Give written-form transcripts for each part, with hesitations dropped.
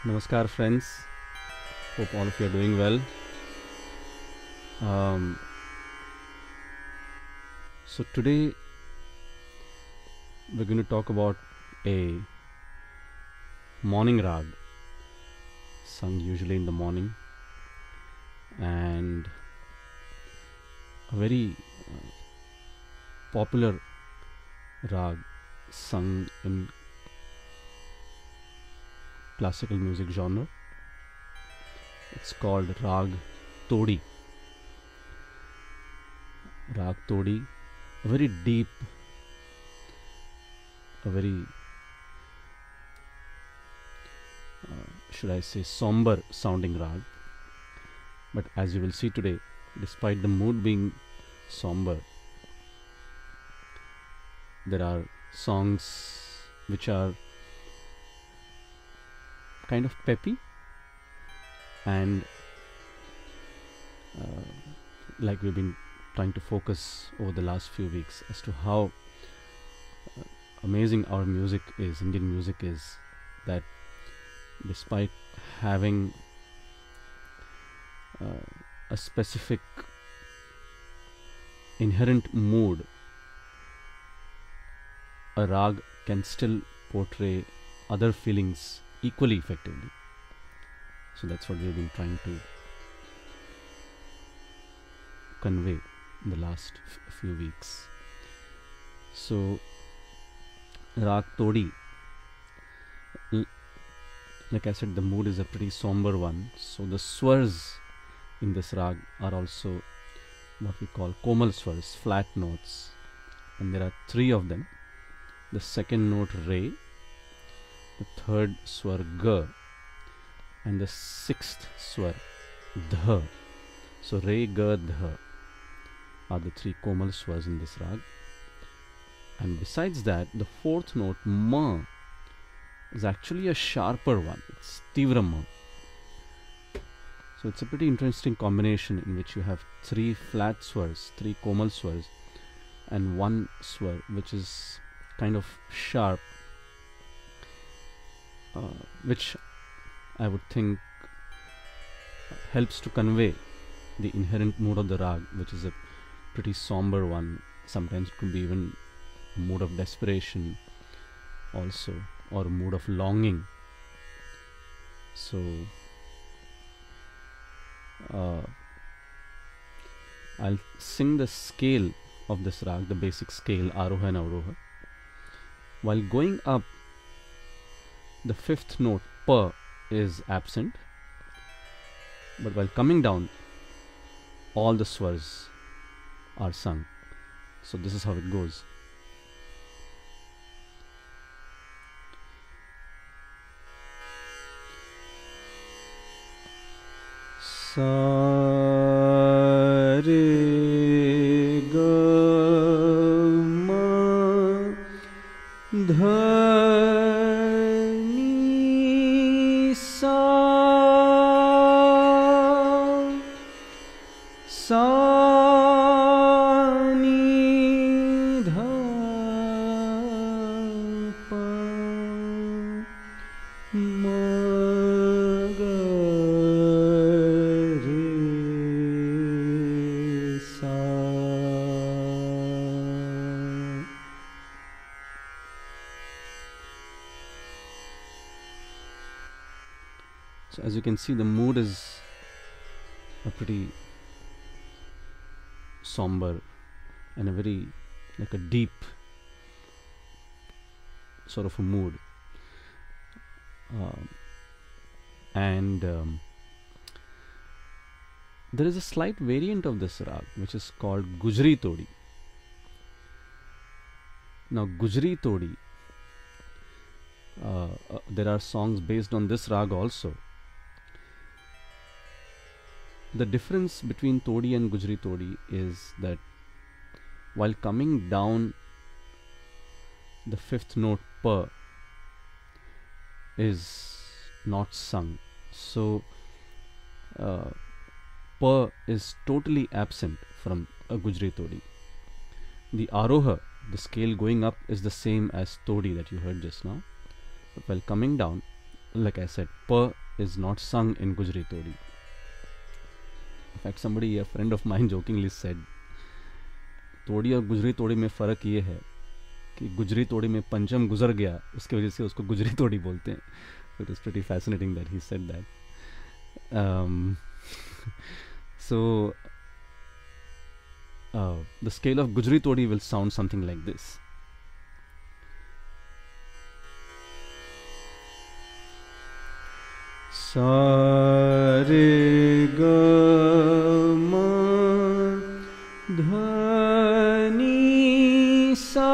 Namaskar, friends. Hope all of you are doing well. Um, so, today we're going to talk about a morning rag sung usually in the morning, and a very popular rag sung in classical music genre. It's called Raag Todi. Raag Todi, a very deep, a very should I say somber sounding rag. But as you will see today, despite the mood being somber, there are songs which are kind of peppy and like we've been trying to focus over the last few weeks as to how amazing our music is, Indian music is, that despite having a specific inherent mood, a rag can still portray other feelings equally effectively. So that's what we've been trying to convey in the last few weeks. So Raag Todi, like I said, the mood is a pretty somber one. So the swars in this rag are also what we call komal swars, flat notes, and there are 3 of them. The second note re, the third swar ga, and the 6th swar dha. So re, ga, dha are the 3 komal swars in this rag. And besides that, the 4th note ma is actually a sharper one. It's tivra ma. So it's a pretty interesting combination in which you have 3 flat swars, 3 komal swars, and 1 swar which is kind of sharp, which I would think helps to convey the inherent mood of the rag, which is a pretty somber one. Sometimes it could be even a mood of desperation also, or a mood of longing. So I'll sing the scale of this rag, the basic scale, Aroha and Avroha. While going up, the 5th note pa is absent, but while coming down, all the swars are sung. So this is how it goes. Sa re ga ma dha ni sa ni dha pa ma ga re sa. So as you can see, the mood is a pretty somber and a very like a deep sort of a mood, and there is a slight variant of this rag which is called Gujri Todi. Now Gujri Todi, there are songs based on this rag also. The difference between Todi and Gujri Todi is that while coming down, the 5th note pa is not sung. So pa is totally absent from a Gujri Todi. The Aroha, the scale going up, is the same as Todi that you heard just now. But while coming down, like I said, pa is not sung in Gujri Todi. In fact, a friend of mine jokingly said, तोड़ी और गुजरी तोड़ी में फ़र्क ये है कि गुजरी तोड़ी में पंचम गुजर गया, उसकी वजह से उसको गुजरी तोड़ी बोलते हैं. It was pretty fascinating that he said that. So the scale of Gujri Todi will sound something like this. Sa re ga ma dha ni sa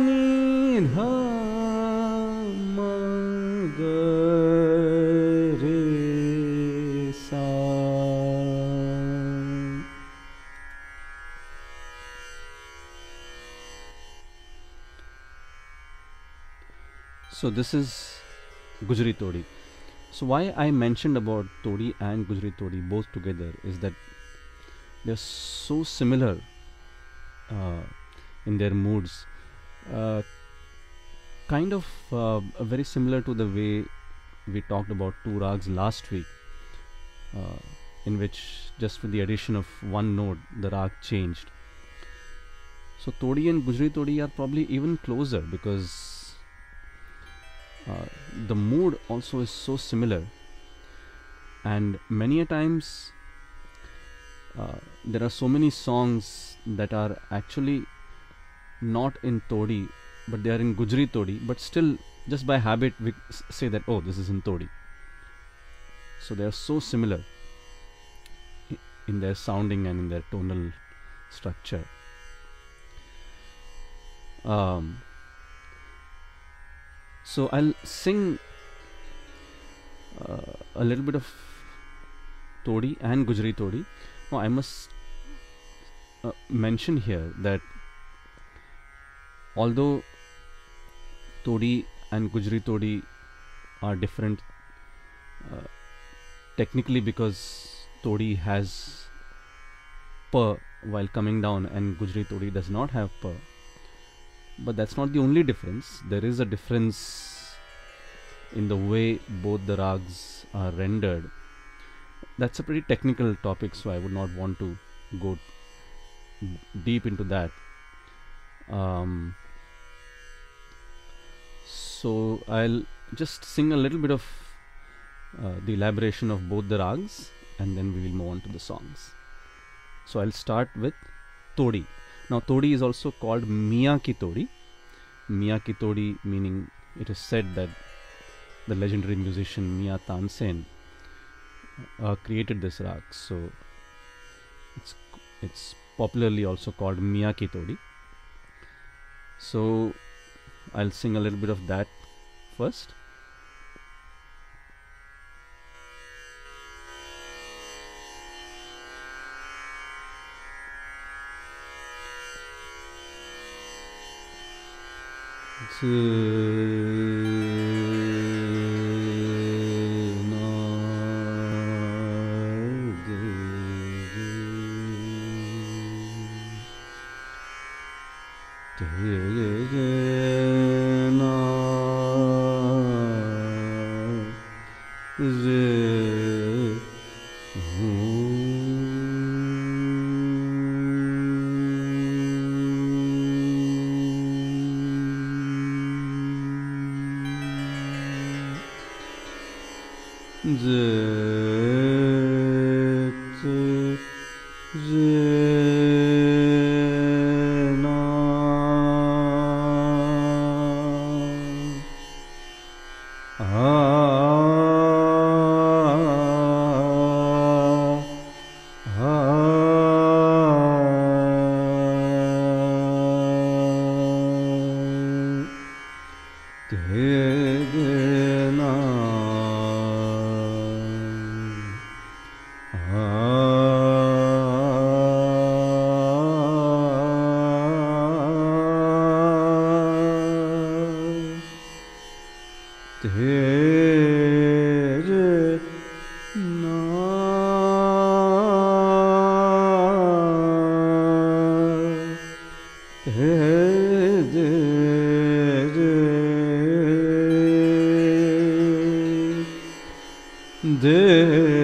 ni dha ma ga re sa. So this is Gujri Todi. So why I mentioned about Todi and Gujri Todi both together is that they're so similar in their moods, kind of very similar to the way we talked about two rags last week, in which just with the addition of one note the rag changed. So Todi and Gujri Todi are probably even closer because the mood also is so similar, and many a times there are so many songs that are actually not in Todi but they are in Gujri Todi, but still just by habit we say that, oh, this is in Todi. So they are so similar in their sounding and in their tonal structure. So I'll sing a little bit of Todi and Gujri Todi. Now I must mention here that although Todi and Gujri Todi are different technically because Todi has pa while coming down and Gujri Todi does not have pa, but that's not the only difference. There is a difference in the way both the rags are rendered. That's a pretty technical topic, so I would not want to go deep into that. So I'll just sing a little bit of the elaboration of both the rags and then we will move on to the songs. So I'll start with Todi. Now Todi is also called Miya Ki Todi. Miya Ki Todi meaning it is said that the legendary musician Miya Tansen created this rag. So it's popularly also called Miya Ki Todi. So I'll sing a little bit of that first. Hey dena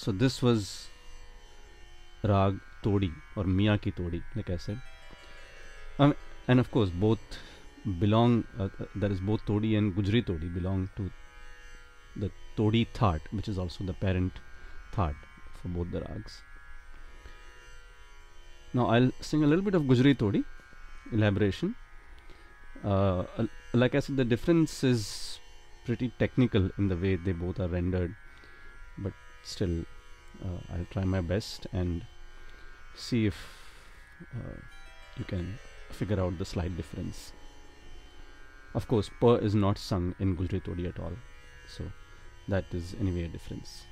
So this was Raag Todi or Mia Ki Todi, like I said. And of course, both belong. That is, both Todi and Gujri Todi belong to the Todi Thaat, which is also the parent Thaat for both the rags. Now I'll sing a little bit of Gujri Todi elaboration. Like I said, the difference is pretty technical in the way they both are rendered, but still I'll try my best and see if you can figure out the slight difference. Of course, Pa is not sung in Gujri Todi at all, so that is anyway a difference.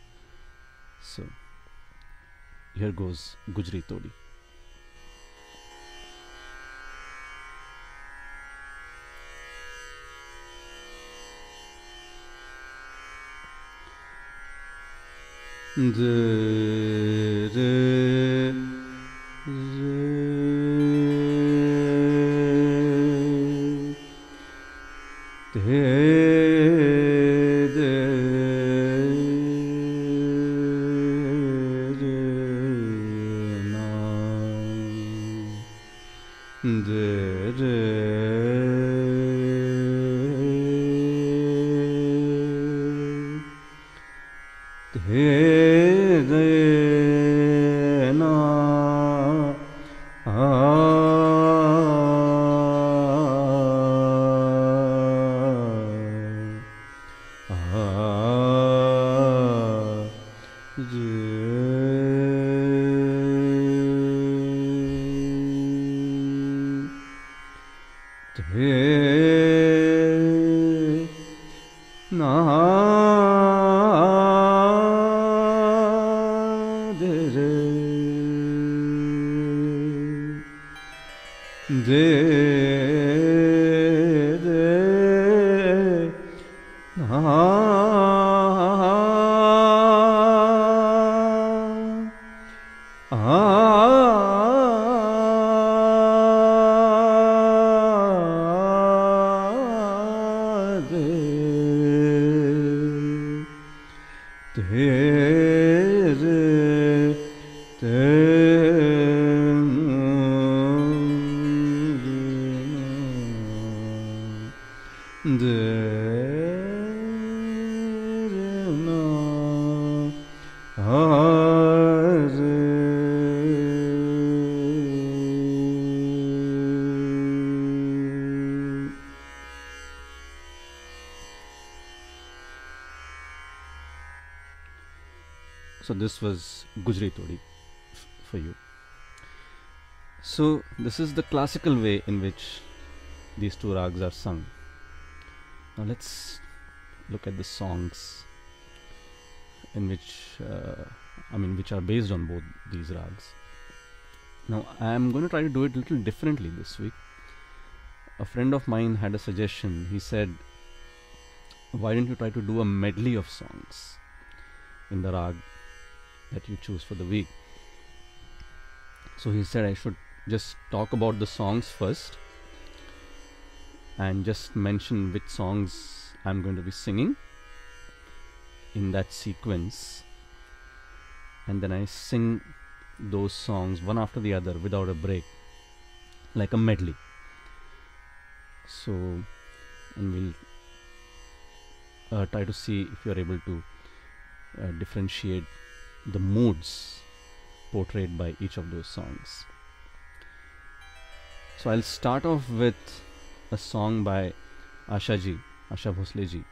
So here goes Gujri Todi. So this was Gujri Todi for you. So this is the classical way in which these two rags are sung. Now let's look at the songs in which which are based on both these rags. Now I am going to try to do it a little differently this week. A friend of mine had a suggestion. He said, why don't you try to do a medley of songs in the rag that you choose for the week? So he said I should just talk about the songs first and just mention which songs I'm going to be singing in that sequence, and then I sing those songs one after the other without a break, like a medley. So, and we'll try to see if you're able to differentiate the moods portrayed by each of those songs. So I'll start off with a song by Asha Bhosle ji.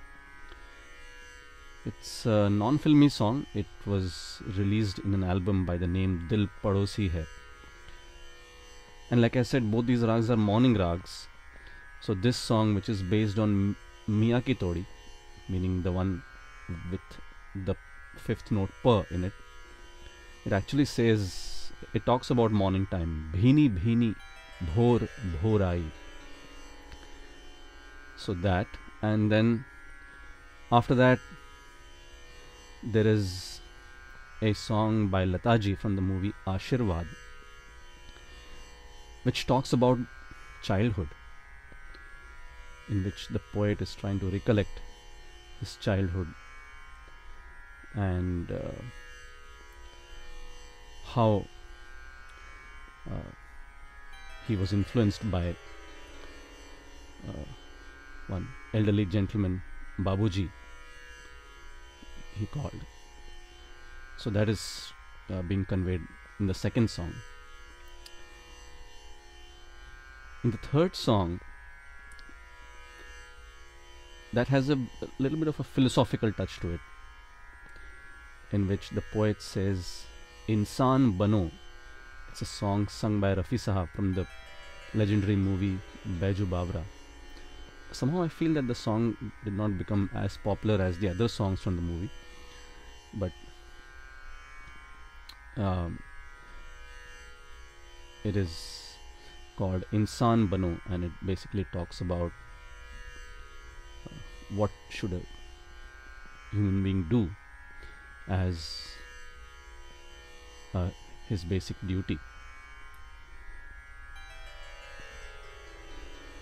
It's a non-filmy song. It was released in an album by the name Dil Padosi Hai. And like I said, both these rags are morning rags. So this song, which is based on Raag Todi, meaning the one with the fifth note pa in it, it actually says, it talks about morning time. Bhini bhini bhor bhorai. So that, and then after that there is a song by Lataji from the movie Ashirwad, which talks about childhood, in which the poet is trying to recollect his childhood and how he was influenced by one elderly gentleman, Babuji, he called. So that is being conveyed in the second song. In the third song, that has a little bit of a philosophical touch to it, in which the poet says, Insan Bano. It's a song sung by Rafi Sahab from the legendary movie Baiju Bawra. Somehow I feel that the song did not become as popular as the other songs from the movie, but it is called Insan Bano, and it basically talks about what should a human being do as his basic duty.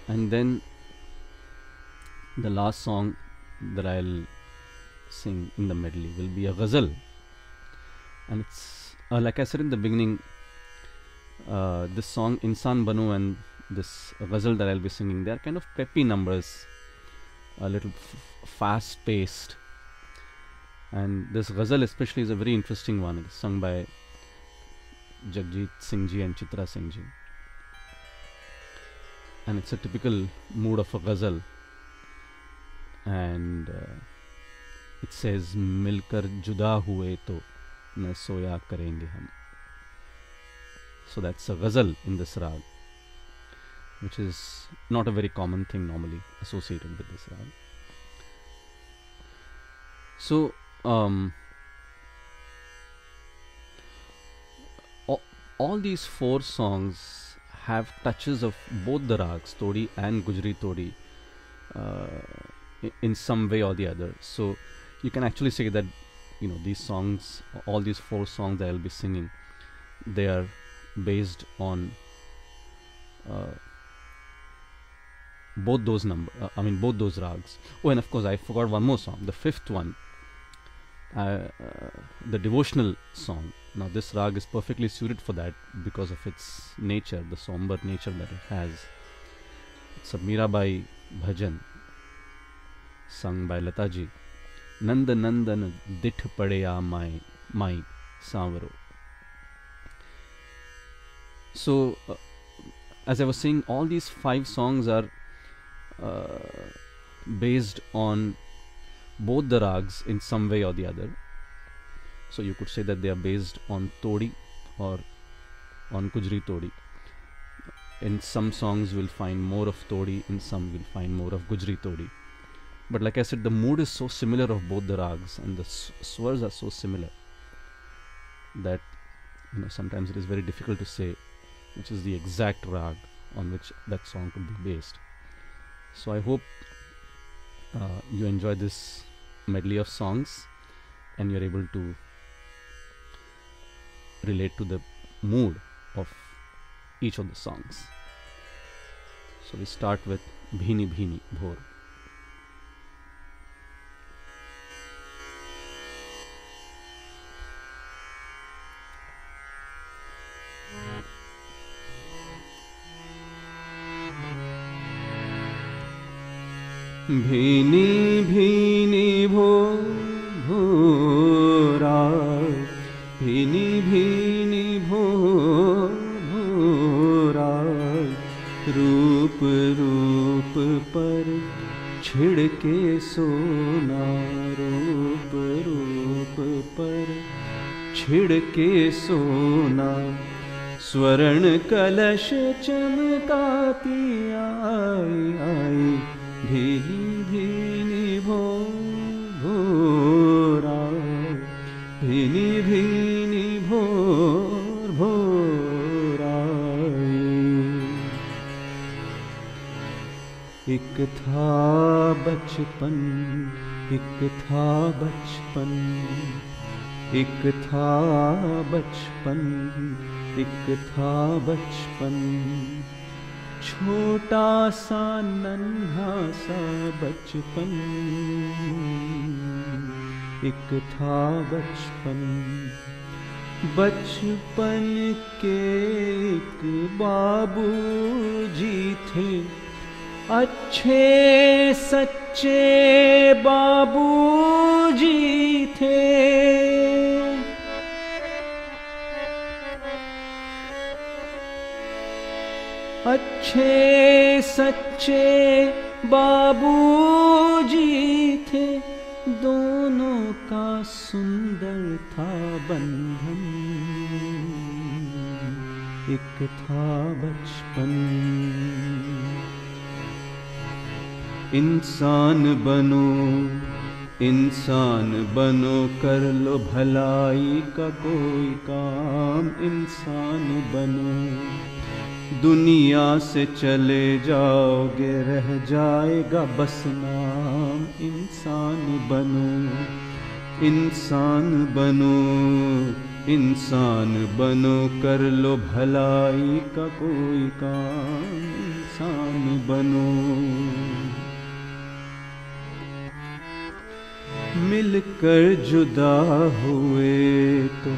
And then the last song that I'll sing in the medley will be a ghazal, and it's like I said in the beginning, this song Insan Banu and this ghazal that I'll be singing, they are kind of peppy numbers, a little fast paced, and this ghazal especially is a very interesting one. It's sung by Jagjit Singh ji and Chitra Singh ji, and it's a typical mood of a ghazal, and it says, milkar juda hue to na soya karenge hum. So that's a ghazal in this rag, which is not a very common thing normally associated with this rag. So all these four songs have touches of both the rags, Todi and Gujri Todi, in some way or the other. So you can actually say that, you know, these songs, all these four songs that I'll be singing, they are based on both those both those rags. Oh, and of course I forgot one more song, the fifth one, the devotional song. Now this rag is perfectly suited for that because of its nature, the somber nature that it has. It's a Mirabai bhajan sung by Lataji. Nand Nandan Dit Padeya Mai Savaro. So as I was saying, all these five songs are based on both the rags in some way or the other. So you could say that they are based on Todi or on Gujri Todi. In some songs we'll find more of Todi, in some we'll find more of Gujri Todi. But like I said, the mood is so similar of both the rags, and the swars are so similar that sometimes it is very difficult to say which is the exact rag on which that song could be based. So I hope you enjoy this medley of songs and you're able to relate to the mood of each of the songs. So we start with Bhini Bhini Bhor. भीनी भीनी भोर भोरा, भीनी भीनी भोर भोरा, रूप रूप पर छिड़के सोना, रूप रूप पर छिड़के सोना, स्वर्ण कलश चमकाती आई आई, भीनी भीनी भोर भोरा, भीनी भीनी भोर भोरा। एक था बचपन, एक था बचपन, एक था बचपन, एक था बचपन, छोटा सा नन्हा सा बचपन, एक था बचपन। बचपन के एक बाबूजी थे, अच्छे सच्चे बाबूजी थे। अच्छे सच्चे बाबूजी थे, दोनों का सुंदर था बंधन, एक था बचपन। इंसान बनो, इंसान बनो, कर लो भलाई का कोई काम, इंसान बनो। दुनिया से चले जाओगे, रह जाएगा बस नाम, इंसान बनो, इंसान बनो, इंसान बनो, कर लो भलाई का कोई काम, इंसान बनो। मिलकर जुदा हुए तो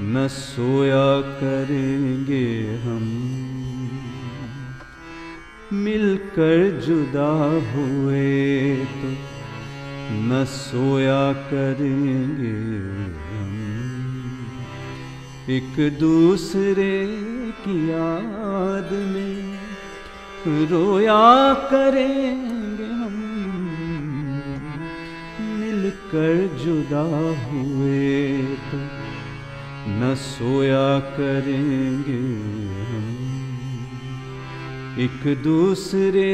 न सोया करेंगे हम, मिलकर जुदा हुए तो न सोया करेंगे हम, एक दूसरे की याद में रोया करेंगे हम, मिलकर जुदा हुए तो न सोया करेंगे हम, एक दूसरे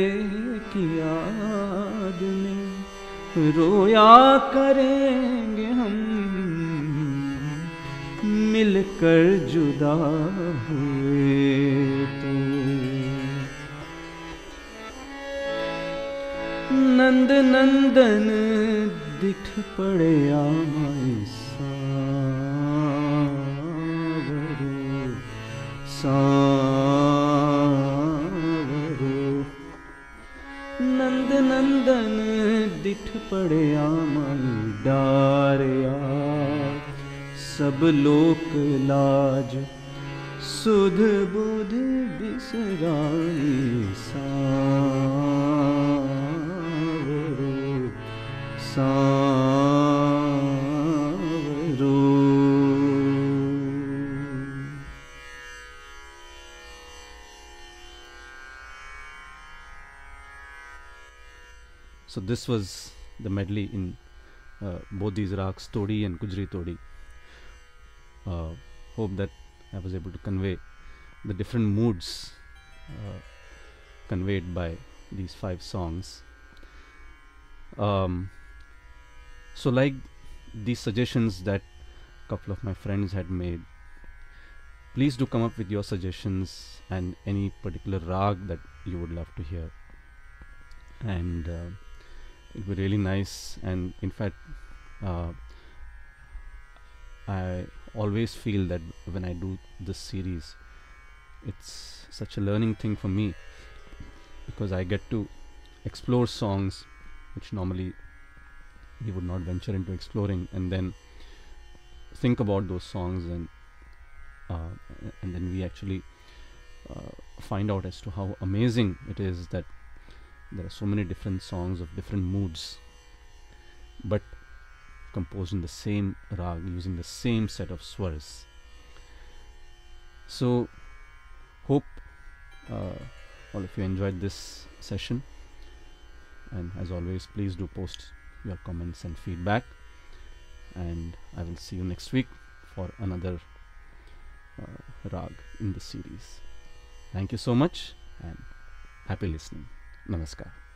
की याद में रोया करेंगे हम, मिलकर जुदा हुए तो। नंद नंदन दिख पड़े आमाए सावरो, नंद नंदन दिठ पड़े आमाई डारिया, सब लोक लाज सुध बुध बिसराई सावरो, सावरो। So this was the medley in both these rags, Todi and Gujri Todi. Hope that I was able to convey the different moods conveyed by these 5 songs. Um, so like these suggestions that a couple of my friends had made, please do come up with your suggestions and any particular rag that you would love to hear, and it would be really nice. And in fact, uh, I always feel that when I do this series, it's such a learning thing for me, because I get to explore songs which normally we would not venture into exploring, and then think about those songs, and then we actually find out as to how amazing it is that there are so many different songs of different moods, but composed in the same rag using the same set of swars. So hope all of you enjoyed this session, and as always, please do post your comments and feedback, and I will see you next week for another rag in this series. Thank you so much and happy listening. Namaskar.